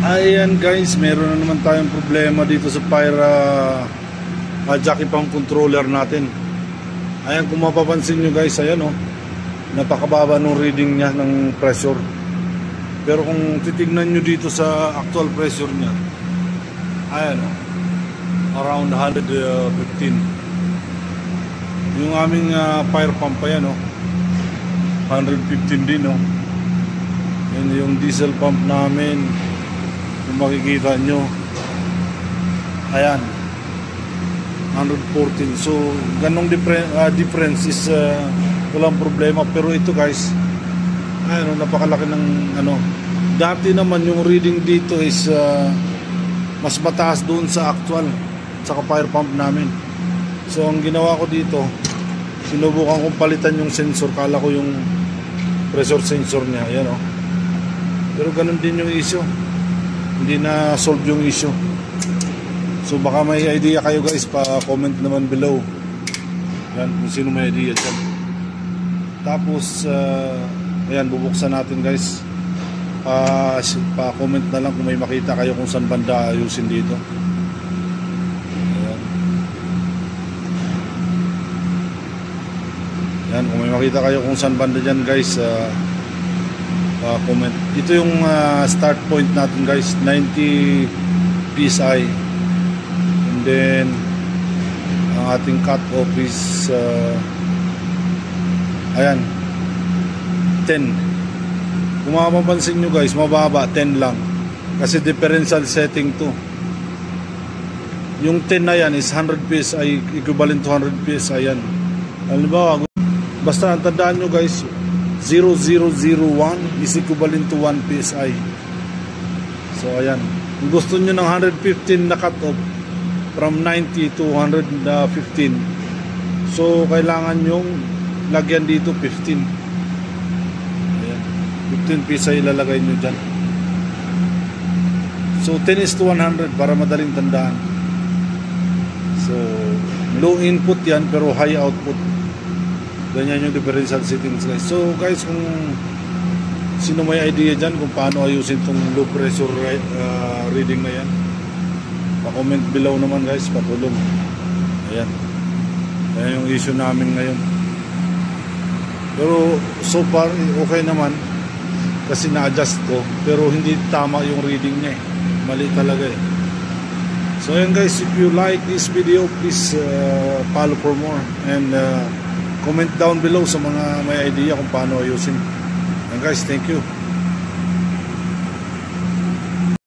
Ayan guys, meron na naman tayong problema dito sa fire jockey pump controller natin. Ayan, kung mapapansin nyo guys, ayan napakababa nung reading niya ng pressure. Pero kung titignan nyo dito sa actual pressure niya, ayan around 115. Yung aming fire pump, ayan 115 din And yung diesel pump namin, kung makikita nyo, ayan 114. So ganong difference is walang problema. Pero ito guys, ayan napakalaki ng dati naman yung reading dito is mas mataas doon sa actual sa fire pump namin. So ang ginawa ko dito, sinubukan kong palitan yung sensor. Kala ko yung pressure sensor niya, ayan pero ganun din yung issue, hindi na solve yung issue. So baka may idea kayo guys, pa-comment naman below. Yan, kung sino may idea dyan. Tapos ayan, bubuksan natin guys. Pa-comment na lang kung may makita kayo kung saan banda ayusin dito. Ayan. Yan, kung may makita kayo kung saan banda dyan guys, comment. Ito yung start point natin guys, 90 PSI. And then ang ating cut off is ayan 10. Kung mapapansin nyo guys, mababa, 10 lang kasi differential setting to. Yung 10 na yan is 100 PSI, equivalent to 100 PSI yan. Halimbawa, basta ang tandaan nyo guys, 0001 is equivalent to 1 PSI. So ayan, kung gusto nyo ng 115 na cut off from 90 to 115, so kailangan yung lagyan dito 15. Ayan, 15 PSI ilalagay nyo dyan. So 10 is to 100 para madaling tandaan. So low input yan pero high output. Ganyan yung differential settings guys. So guys, kung sino may idea dyan kung paano ayusin itong low pressure reading na yan, pa-comment below naman guys, patulong. Ayan, ayan yung issue namin ngayon. Pero so far okay naman kasi na-adjust ko, pero hindi tama yung reading niya mali talaga So ayan guys, if you like this video, please follow for more and comment down below sa mga may idea kung paano ayusin. And guys, thank you.